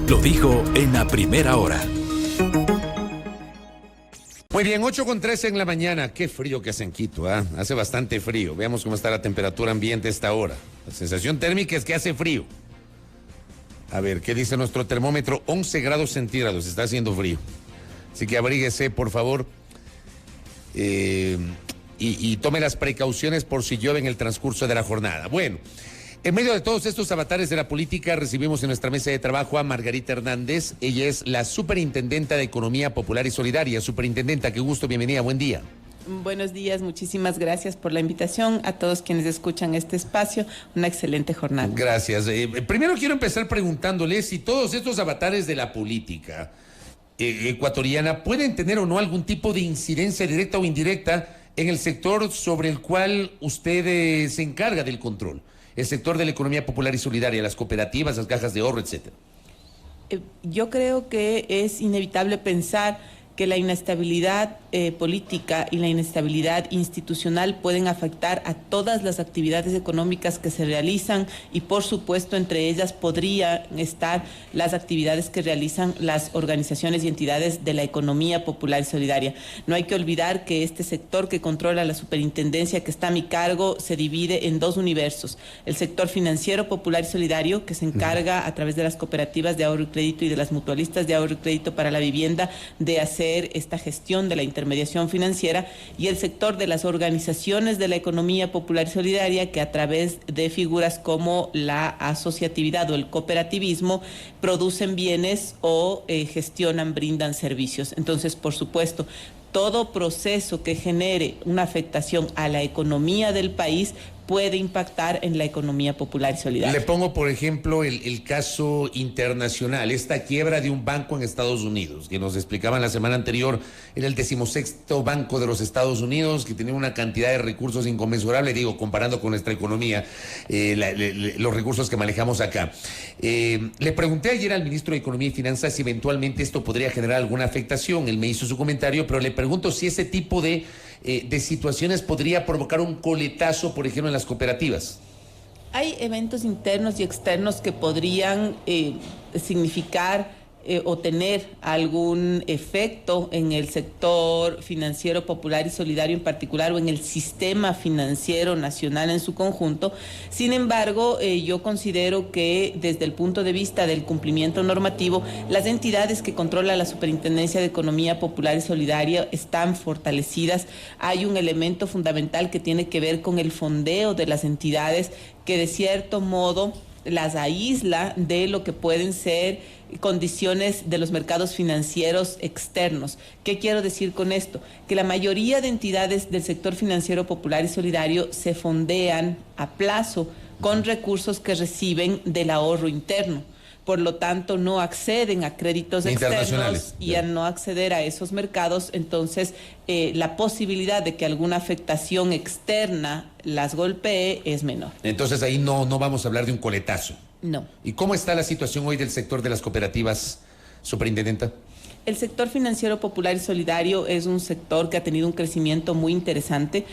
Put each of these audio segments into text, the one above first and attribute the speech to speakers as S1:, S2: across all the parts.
S1: lo dijo en la primera hora.
S2: Muy bien, 8:13 en la mañana. Qué frío que hace en Quito, ¿ah? Hace bastante frío. Veamos cómo está la temperatura ambiente a esta hora. La sensación térmica es que hace frío. A ver, ¿qué dice nuestro termómetro? 11 grados centígrados, está haciendo frío. Así que abríguese, por favor. Y tome las precauciones por si llueve en el transcurso de la jornada. Bueno, en medio de todos estos avatares de la política, recibimos en nuestra mesa de trabajo a Margarita Hernández. Ella es la superintendenta de Economía Popular y Solidaria. Superintendenta, qué gusto, bienvenida, buen día.
S3: Buenos días, muchísimas gracias por la invitación. A todos quienes escuchan este espacio, una excelente jornada.
S2: Gracias. Primero quiero empezar preguntándole si todos estos avatares de la política ecuatoriana pueden tener o no algún tipo de incidencia directa o indirecta en el sector sobre el cual usted se encarga del control, el sector de la economía popular y solidaria, las cooperativas, las cajas de ahorro, etcétera.
S3: Yo creo que es inevitable pensar que la inestabilidad política y la inestabilidad institucional pueden afectar a todas las actividades económicas que se realizan y, por supuesto, entre ellas podrían estar las actividades que realizan las organizaciones y entidades de la economía popular y solidaria. No hay que olvidar que este sector que controla la superintendencia que está a mi cargo se divide en dos universos: el sector financiero popular y solidario, que se encarga a través de las cooperativas de ahorro y crédito y de las mutualistas de ahorro y crédito para la vivienda de hacer esta gestión de la intermediación financiera, y el sector de las organizaciones de la economía popular y solidaria, que a través de figuras como la asociatividad o el cooperativismo producen bienes o gestionan, brindan servicios. Entonces, por supuesto, todo proceso que genere una afectación a la economía del país puede impactar en la economía popular y solidaria.
S2: Le pongo, por ejemplo, el caso internacional, esta quiebra de un banco en Estados Unidos, que nos explicaban la semana anterior, era el 16º banco de los Estados Unidos, que tenía una cantidad de recursos inconmensurable, digo, comparando con nuestra economía, los recursos que manejamos acá. Le pregunté ayer al ministro de Economía y Finanzas si eventualmente esto podría generar alguna afectación. Él me hizo su comentario, pero le pregunto si ese tipo de situaciones podría provocar un coletazo, por ejemplo, en las cooperativas.
S3: Hay eventos internos y externos que podrían significar o tener algún efecto en el sector financiero popular y solidario en particular, o en el sistema financiero nacional en su conjunto. Sin embargo, yo considero que desde el punto de vista del cumplimiento normativo, las entidades que controla la Superintendencia de Economía Popular y Solidaria están fortalecidas. Hay un elemento fundamental que tiene que ver con el fondeo de las entidades, que de cierto modo las aísla de lo que pueden ser condiciones de los mercados financieros externos. ¿Qué quiero decir con esto? Que la mayoría de entidades del sector financiero popular y solidario se fondean a plazo con recursos que reciben del ahorro interno. Por lo tanto, no acceden a créditos externos, y al no acceder a esos mercados, entonces la posibilidad de que alguna afectación externa las golpee es menor.
S2: Entonces ahí no vamos a hablar de un coletazo.
S3: No.
S2: ¿Y cómo está la situación hoy del sector de las cooperativas, superintendenta?
S3: El sector financiero popular y solidario es un sector que ha tenido un crecimiento muy interesante.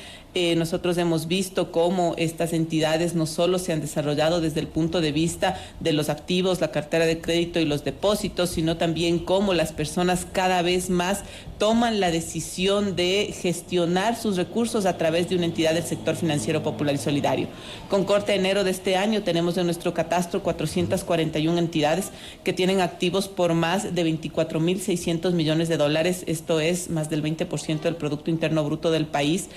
S3: Nosotros hemos visto cómo estas entidades no solo se han desarrollado desde el punto de vista de los activos, la cartera de crédito y los depósitos, sino también cómo las personas cada vez más toman la decisión de gestionar sus recursos a través de una entidad del sector financiero popular y solidario. Con corte a enero de este año tenemos en nuestro catastro 441 entidades que tienen activos por más de 24.600 millones de dólares. Esto es más del 20% del Producto Interno Bruto del país.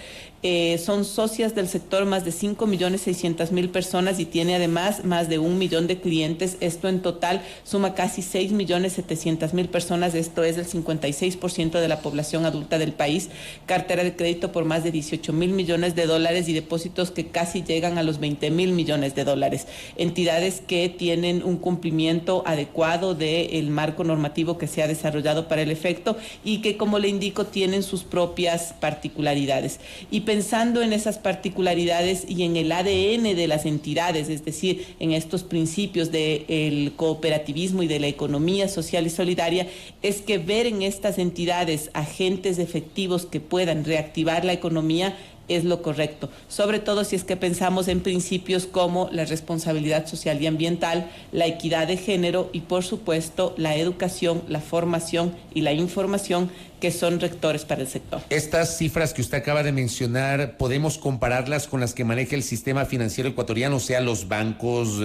S3: Son socias del sector más de 5.600.000 personas y tiene además más de 1 millón de clientes. Esto en total suma casi 6.700.000 personas. Esto es el 56% de la población adulta del país. Cartera de crédito por más de 18.000 millones de dólares y depósitos que casi llegan a los 20.000 millones de dólares. Entidades que tienen un cumplimiento adecuado del marco normativo que se ha desarrollado para el efecto y que, como le indico, tienen sus propias particularidades. Y pensando en esas particularidades y en el ADN de las entidades, es decir, en estos principios del cooperativismo y de la economía social y solidaria, es que ver en estas entidades agentes efectivos que puedan reactivar la economía es lo correcto, sobre todo si es que pensamos en principios como la responsabilidad social y ambiental, la equidad de género y, por supuesto, la educación, la formación y la información, que son rectores para el sector.
S2: Estas cifras que usted acaba de mencionar, ¿podemos compararlas con las que maneja el sistema financiero ecuatoriano, o sea, los bancos?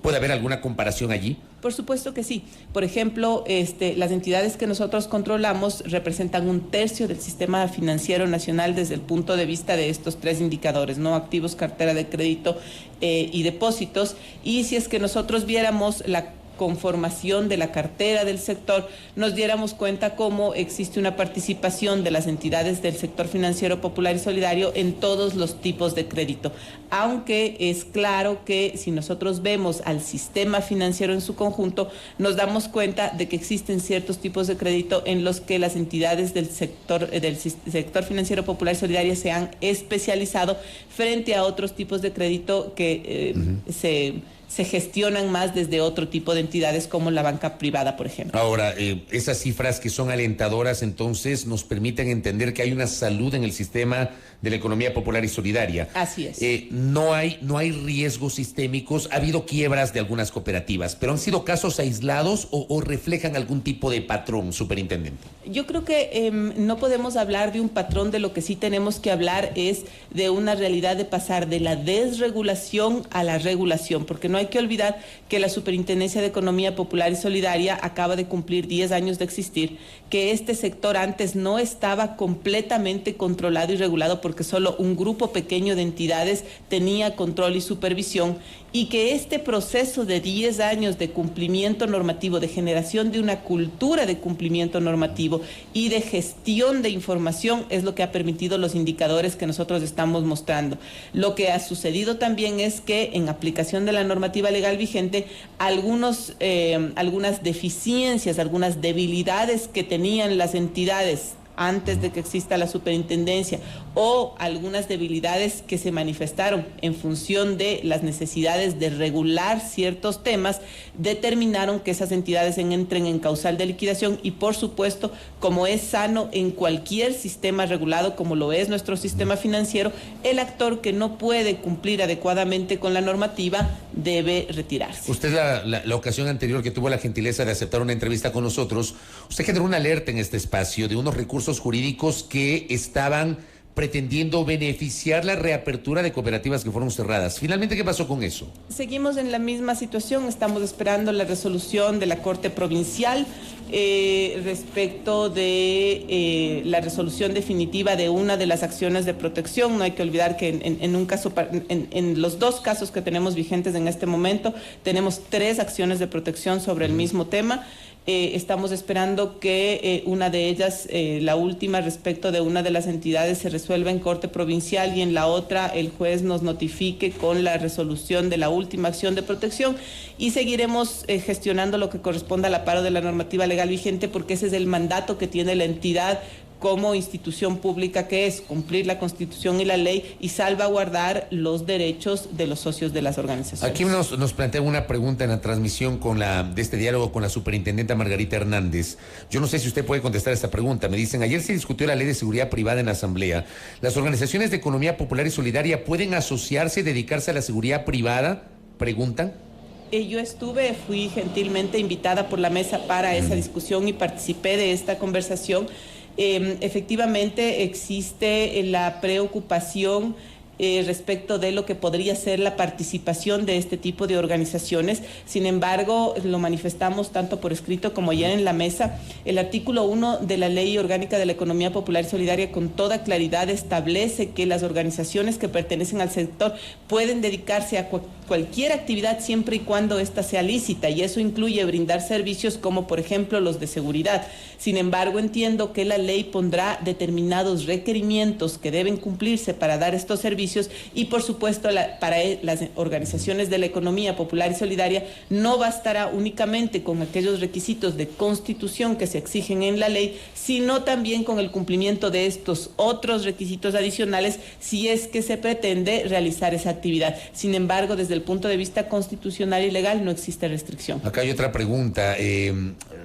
S2: ¿Puede haber alguna comparación allí?
S3: Por supuesto que sí. Por ejemplo, las entidades que nosotros controlamos representan 1/3 del sistema financiero nacional desde el punto de vista de estos 3 indicadores, ¿no? Activos, cartera de crédito y depósitos. Y si es que nosotros viéramos la conformación de la cartera del sector, nos diéramos cuenta cómo existe una participación de las entidades del sector financiero popular y solidario en todos los tipos de crédito, aunque es claro que si nosotros vemos al sistema financiero en su conjunto, nos damos cuenta de que existen ciertos tipos de crédito en los que las entidades del sector financiero popular y solidario se han especializado frente a otros tipos de crédito que se gestionan más desde otro tipo de entidades como la banca privada, por ejemplo.
S2: Ahora, esas cifras que son alentadoras, entonces, nos permiten entender que hay una salud en el sistema de la economía popular y solidaria.
S3: Así es.
S2: No hay riesgos sistémicos. Ha habido quiebras de algunas cooperativas, pero ¿han sido casos aislados o reflejan algún tipo de patrón, superintendente?
S3: Yo creo que no podemos hablar de un patrón. De lo que sí tenemos que hablar es de una realidad de pasar de la desregulación a la regulación, porque no hay que olvidar que la Superintendencia de Economía Popular y Solidaria acaba de cumplir 10 años de existir, que este sector antes no estaba completamente controlado y regulado porque solo un grupo pequeño de entidades tenía control y supervisión, y que este proceso de 10 años de cumplimiento normativo, de generación de una cultura de cumplimiento normativo y de gestión de información es lo que ha permitido los indicadores que nosotros estamos mostrando. Lo que ha sucedido también es que en aplicación de la normativa legal vigente, algunas deficiencias, algunas debilidades que tenían las entidades antes de que exista la superintendencia, o algunas debilidades que se manifestaron en función de las necesidades de regular ciertos temas, determinaron que esas entidades entren en causal de liquidación. Y por supuesto, como es sano en cualquier sistema regulado, como lo es nuestro sistema financiero, el actor que no puede cumplir adecuadamente con la normativa debe retirarse.
S2: Usted la ocasión anterior que tuvo la gentileza de aceptar una entrevista con nosotros, usted generó una alerta en este espacio de unos recursos jurídicos que estaban pretendiendo beneficiar la reapertura de cooperativas que fueron cerradas. Finalmente, ¿qué pasó con eso?
S3: Seguimos en la misma situación, estamos esperando la resolución de la Corte Provincial respecto de la resolución definitiva de una de las acciones de protección. No hay que olvidar que en los 2 casos que tenemos vigentes en este momento, tenemos 3 acciones de protección sobre el mismo tema. Estamos esperando que una de ellas, la última respecto de una de las entidades, se resuelva en Corte Provincial, y en la otra el juez nos notifique con la resolución de la última acción de protección, y seguiremos gestionando lo que corresponda al amparo de la normativa legal vigente, porque ese es el mandato que tiene la entidad como institución pública, que es cumplir la Constitución y la ley y salvaguardar los derechos de los socios de las organizaciones.
S2: Aquí nos plantea una pregunta en la transmisión de este diálogo con la superintendenta Margarita Hernández. Yo no sé si usted puede contestar esta pregunta. Me dicen, ayer se discutió la ley de seguridad privada en la Asamblea. ¿Las organizaciones de economía popular y solidaria pueden asociarse y dedicarse a la seguridad privada? Preguntan.
S3: Yo fui gentilmente invitada por la mesa para esa discusión y participé de esta conversación. Efectivamente existe la preocupación respecto de lo que podría ser la participación de este tipo de organizaciones. Sin embargo, lo manifestamos tanto por escrito como ayer en la mesa. El artículo 1 de la Ley Orgánica de la Economía Popular y Solidaria con toda claridad establece que las organizaciones que pertenecen al sector pueden dedicarse a cualquier actividad siempre y cuando ésta sea lícita, y eso incluye brindar servicios como por ejemplo los de seguridad. Sin embargo, entiendo que la ley pondrá determinados requerimientos que deben cumplirse para dar estos servicios, y por supuesto para las organizaciones de la economía popular y solidaria no bastará únicamente con aquellos requisitos de constitución que se exigen en la ley, sino también con el cumplimiento de estos otros requisitos adicionales si es que se pretende realizar esa actividad. Sin embargo, desde el punto de vista constitucional y legal no existe restricción.
S2: Acá hay otra pregunta.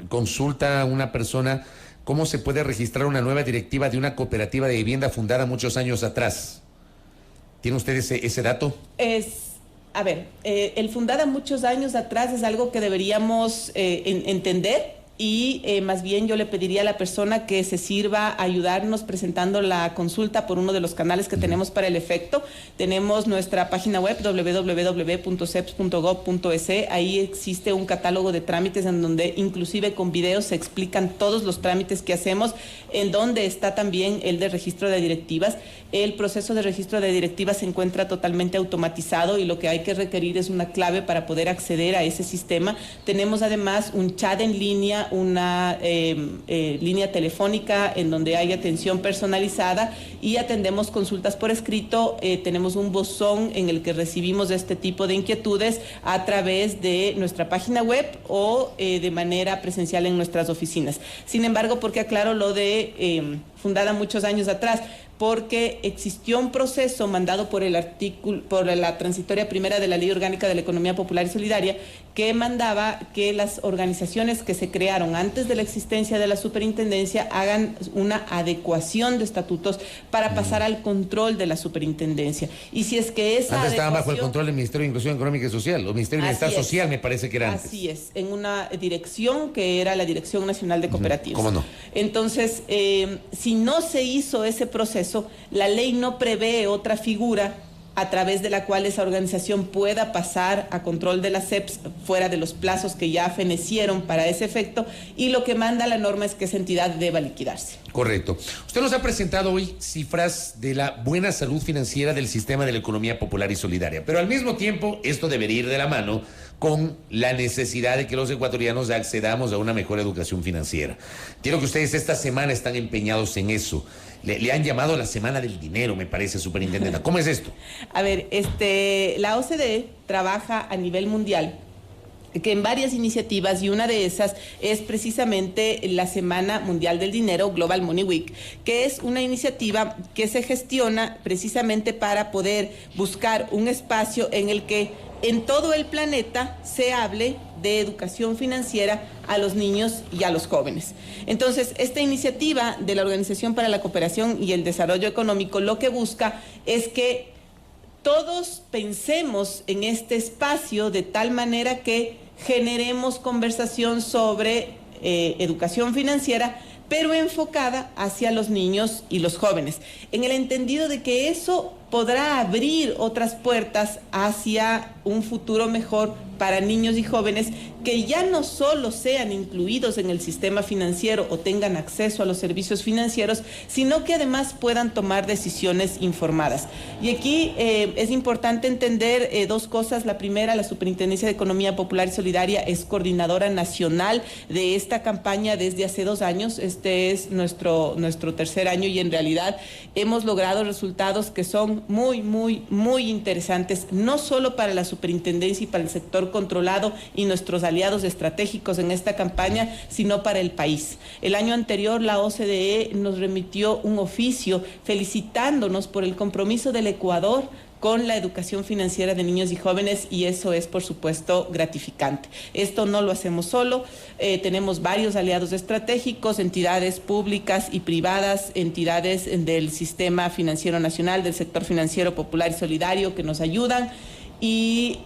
S2: Consulta una persona ¿cómo se puede registrar una nueva directiva de una cooperativa de vivienda fundada muchos años atrás? ¿Tiene usted ese dato?
S3: El fundada muchos años atrás es algo que deberíamos entender. Y más bien yo le pediría a la persona que se sirva a ayudarnos presentando la consulta por uno de los canales que tenemos para el efecto. Tenemos nuestra página web www.ceps.gov.es. Ahí existe un catálogo de trámites en donde inclusive con videos se explican todos los trámites que hacemos, en donde está también el de registro de directivas. El proceso de registro de directivas se encuentra totalmente automatizado y lo que hay que requerir es una clave para poder acceder a ese sistema. Tenemos además un chat en línea, una línea telefónica en donde hay atención personalizada y atendemos consultas por escrito. Tenemos un buzón en el que recibimos este tipo de inquietudes a través de nuestra página web o de manera presencial en nuestras oficinas. Sin embargo, ¿por qué aclaro lo de fundada muchos años atrás? Porque existió un proceso mandado por la transitoria primera de la Ley Orgánica de la Economía Popular y Solidaria, que mandaba que las organizaciones que se crearon antes de la existencia de la superintendencia hagan una adecuación de estatutos para pasar al control de la superintendencia. Y si es que esa
S2: antes estaba bajo el control del Ministerio de Inclusión Económica y Social, o Ministerio de Bienestar Social, me parece que era antes.
S3: Así es, en una dirección que era la Dirección Nacional de Cooperativas.
S2: ¿Cómo no?
S3: Entonces, si no se hizo ese proceso, la ley no prevé otra figura a través de la cual esa organización pueda pasar a control de la CEPS fuera de los plazos que ya fenecieron para ese efecto, y lo que manda la norma es que esa entidad deba liquidarse.
S2: Correcto. Usted nos ha presentado hoy cifras de la buena salud financiera del sistema de la economía popular y solidaria, pero al mismo tiempo esto debería ir de la mano con la necesidad de que los ecuatorianos accedamos a una mejor educación financiera. Quiero que ustedes esta semana están empeñados en eso. Le han llamado la Semana del Dinero, me parece, superintendenta. ¿Cómo es esto?
S3: A ver, la OCDE trabaja a nivel mundial que en varias iniciativas, y una de esas es precisamente la Semana Mundial del Dinero, Global Money Week, que es una iniciativa que se gestiona precisamente para poder buscar un espacio en el que en todo el planeta se hable de educación financiera a los niños y a los jóvenes. Entonces, esta iniciativa de la Organización para la Cooperación y el Desarrollo Económico lo que busca es que todos pensemos en este espacio de tal manera que generemos conversación sobre educación financiera, pero enfocada hacia los niños y los jóvenes, en el entendido de que eso podrá abrir otras puertas hacia un futuro mejor para niños y jóvenes que ya no solo sean incluidos en el sistema financiero o tengan acceso a los servicios financieros, sino que además puedan tomar decisiones informadas. Y aquí es importante entender dos cosas. La primera, la Superintendencia de Economía Popular y Solidaria es coordinadora nacional de esta campaña desde hace 2 años. Este es nuestro tercer año y en realidad hemos logrado resultados que son muy interesantes, no solo para la superintendencia y para el sector controlado y nuestros aliados estratégicos en esta campaña, sino para el país. El año anterior la OCDE nos remitió un oficio felicitándonos por el compromiso del Ecuador con la educación financiera de niños y jóvenes, y eso es, por supuesto, gratificante. Esto no lo hacemos solo, tenemos varios aliados estratégicos, entidades públicas y privadas, entidades del sistema financiero nacional, del sector financiero popular y solidario que nos ayudan, y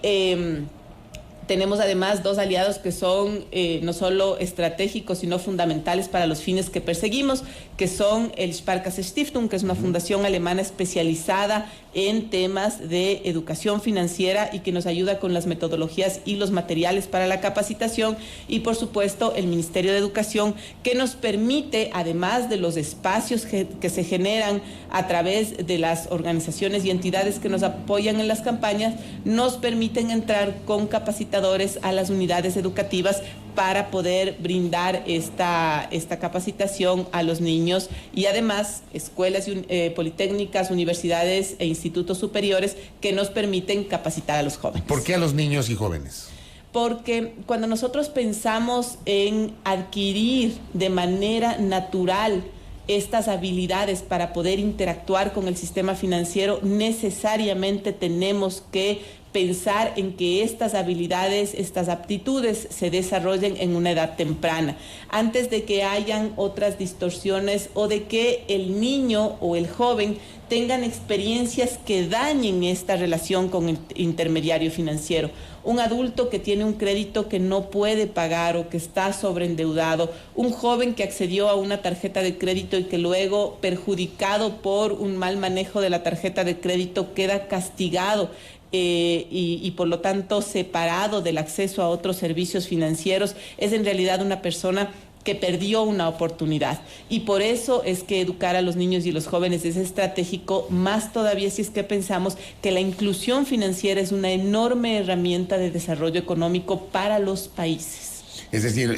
S3: tenemos además 2 aliados que son no solo estratégicos, sino fundamentales para los fines que perseguimos, que son el Sparkasse Stiftung, que es una fundación alemana especializada en temas de educación financiera y que nos ayuda con las metodologías y los materiales para la capacitación, y por supuesto el Ministerio de Educación, que nos permite, además de los espacios que se generan a través de las organizaciones y entidades que nos apoyan en las campañas, nos permiten entrar con capacitadores a las unidades educativas para poder brindar esta capacitación a los niños, y además escuelas politécnicas, universidades e institutos superiores que nos permiten capacitar a los jóvenes.
S2: ¿Por qué a los niños y jóvenes?
S3: Porque cuando nosotros pensamos en adquirir de manera natural estas habilidades para poder interactuar con el sistema financiero, necesariamente tenemos que pensar en que estas habilidades, estas aptitudes se desarrollen en una edad temprana, antes de que hayan otras distorsiones o de que el niño o el joven tengan experiencias que dañen esta relación con el intermediario financiero. Un adulto que tiene un crédito que no puede pagar o que está sobreendeudado, un joven que accedió a una tarjeta de crédito y que luego, perjudicado por un mal manejo de la tarjeta de crédito, queda castigado y por lo tanto separado del acceso a otros servicios financieros, es en realidad una persona que perdió una oportunidad. Y por eso es que educar a los niños y los jóvenes es estratégico, más todavía si es que pensamos que la inclusión financiera es una enorme herramienta de desarrollo económico para los países.
S2: Es decir,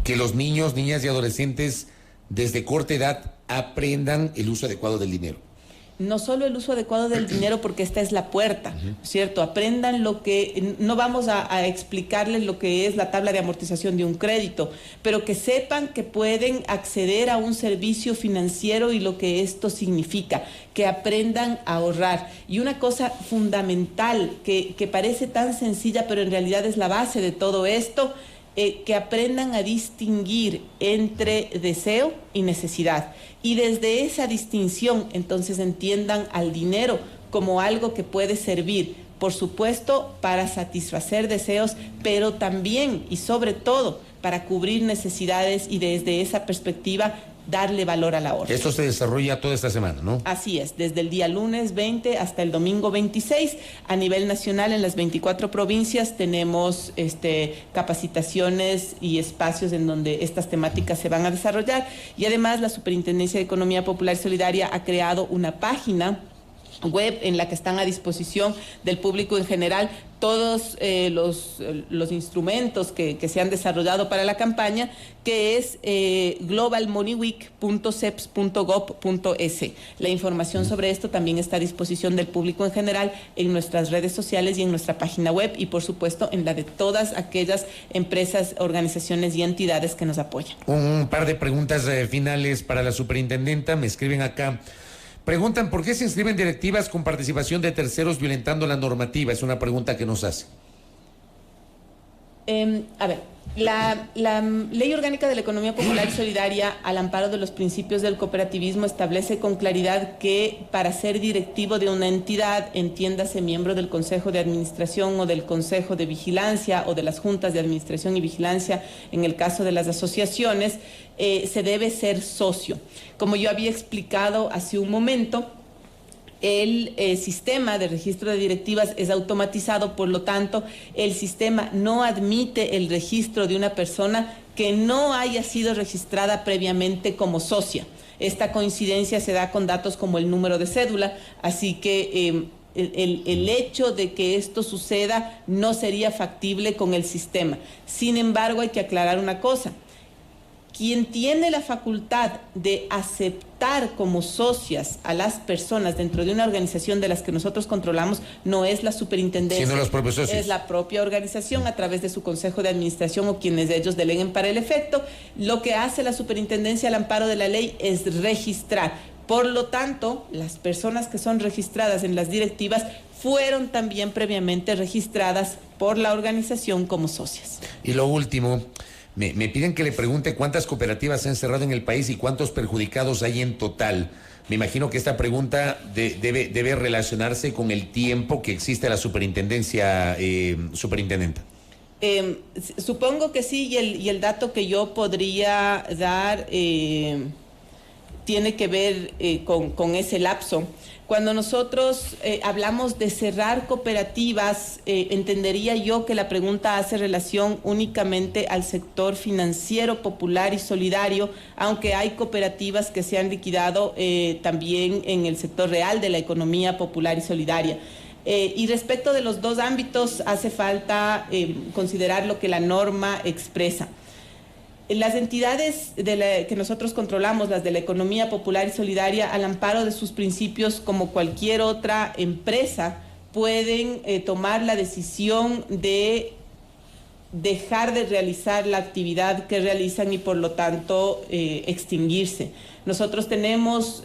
S2: que los niños, niñas y adolescentes desde corta edad aprendan el uso adecuado del dinero.
S3: No solo el uso adecuado del dinero, porque esta es la puerta, ¿cierto? Aprendan lo que, no vamos a explicarles lo que es la tabla de amortización de un crédito, pero que sepan que pueden acceder a un servicio financiero y lo que esto significa, que aprendan a ahorrar. Y una cosa fundamental que parece tan sencilla, pero en realidad es la base de todo esto, que aprendan a distinguir entre deseo y necesidad. Y desde esa distinción, entonces entiendan al dinero como algo que puede servir, por supuesto, para satisfacer deseos, pero también y sobre todo para cubrir necesidades y desde esa perspectiva darle valor al ahorro.
S2: Esto se desarrolla toda esta semana, ¿no?
S3: Así es, desde el día lunes 20 hasta el domingo 26. A nivel nacional, en las 24 provincias, tenemos capacitaciones y espacios en donde estas temáticas se van a desarrollar. Y además, la Superintendencia de Economía Popular y Solidaria ha creado una página web en la que están a disposición del público en general todos los instrumentos que se han desarrollado para la campaña, que es globalmoneyweek.ceps.gov.es. La información sobre esto también está a disposición del público en general en nuestras redes sociales y en nuestra página web y, por supuesto, en la de todas aquellas empresas, organizaciones y entidades que nos apoyan.
S2: Un par de preguntas finales para la superintendenta. Me escriben acá. Preguntan, ¿por qué se inscriben directivas con participación de terceros violentando la normativa? Es una pregunta que nos hace.
S3: A ver, la Ley Orgánica de la Economía Popular y Solidaria, al amparo de los principios del cooperativismo, establece con claridad que para ser directivo de una entidad, entiéndase miembro del Consejo de Administración o del Consejo de Vigilancia o de las juntas de administración y vigilancia, en el caso de las asociaciones, se debe ser socio. Como yo había explicado hace un momento, el sistema de registro de directivas es automatizado, por lo tanto, el sistema no admite el registro de una persona que no haya sido registrada previamente como socia. Esta coincidencia se da con datos como el número de cédula, así que el hecho de que esto suceda no sería factible con el sistema. Sin embargo, hay que aclarar una cosa. Quien tiene la facultad de aceptar como socias a las personas dentro de una organización de las que nosotros controlamos no es la superintendencia,
S2: sino los propios socios.
S3: Es la propia organización a través de su consejo de administración o quienes ellos deleguen para el efecto. Lo que hace la superintendencia al amparo de la ley es registrar. Por lo tanto, las personas que son registradas en las directivas fueron también previamente registradas por la organización como socias.
S2: Y lo último, me piden que le pregunte cuántas cooperativas se han cerrado en el país y cuántos perjudicados hay en total. Me imagino que esta pregunta debe relacionarse con el tiempo que existe la superintendencia, superintendenta.
S3: Supongo que sí, y el dato que yo podría dar tiene que ver con ese lapso. Cuando nosotros hablamos de cerrar cooperativas, entendería yo que la pregunta hace relación únicamente al sector financiero, popular y solidario, aunque hay cooperativas que se han liquidado también en el sector real de la economía popular y solidaria. Y respecto de los dos ámbitos, hace falta considerar lo que la norma expresa. Las entidades que nosotros controlamos, las de la economía popular y solidaria, al amparo de sus principios, como cualquier otra empresa, pueden tomar la decisión de dejar de realizar la actividad que realizan y por lo tanto extinguirse. Nosotros tenemos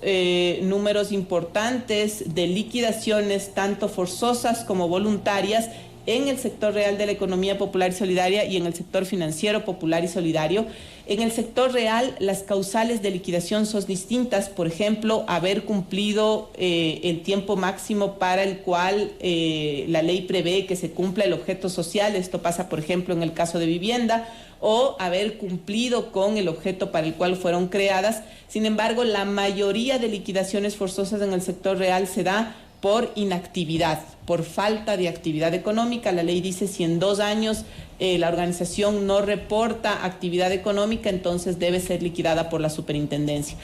S3: números importantes de liquidaciones, tanto forzosas como voluntarias, en el sector real de la economía popular y solidaria y en el sector financiero popular y solidario. En el sector real, las causales de liquidación son distintas. Por ejemplo, haber cumplido el tiempo máximo para el cual la ley prevé que se cumpla el objeto social. Esto pasa, por ejemplo, en el caso de vivienda, o haber cumplido con el objeto para el cual fueron creadas. Sin embargo, la mayoría de liquidaciones forzosas en el sector real se da por inactividad, por falta de actividad económica. La ley dice si en 2 años la organización no reporta actividad económica, entonces debe ser liquidada por la superintendencia.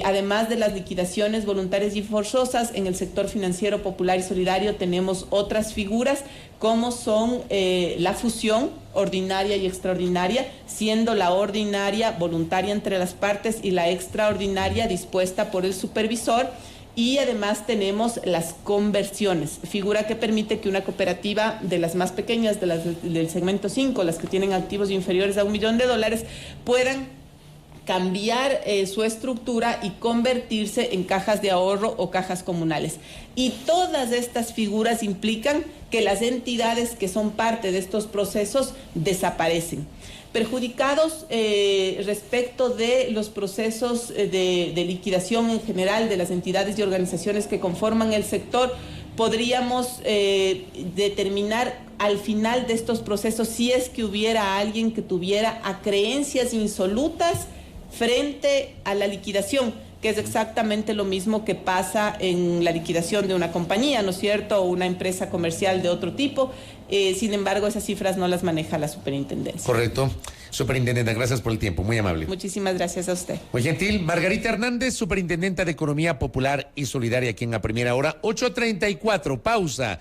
S3: Además de las liquidaciones voluntarias y forzosas, en el sector financiero popular y solidario tenemos otras figuras como son la fusión ordinaria y extraordinaria, siendo la ordinaria voluntaria entre las partes y la extraordinaria dispuesta por el supervisor. Y además tenemos las conversiones, figura que permite que una cooperativa de las más pequeñas, del segmento 5, las que tienen activos inferiores a $1 millón, puedan cambiar su estructura y convertirse en cajas de ahorro o cajas comunales. Y todas estas figuras implican que las entidades que son parte de estos procesos desaparecen. Perjudicados respecto de los procesos de liquidación en general de las entidades y organizaciones que conforman el sector, podríamos determinar al final de estos procesos si es que hubiera alguien que tuviera acreencias insolutas frente a la liquidación, que es exactamente lo mismo que pasa en la liquidación de una compañía, ¿no es cierto?, o una empresa comercial de otro tipo. Sin embargo, esas cifras no las maneja la superintendencia.
S2: Correcto. Superintendenta, gracias por el tiempo, muy amable.
S3: Muchísimas gracias a usted.
S2: Muy gentil. Margarita Hernández, superintendenta de Economía Popular y Solidaria, aquí en A Primera Hora. 8:34, pausa.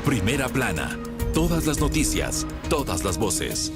S1: Primera Plana, todas las noticias, todas las voces.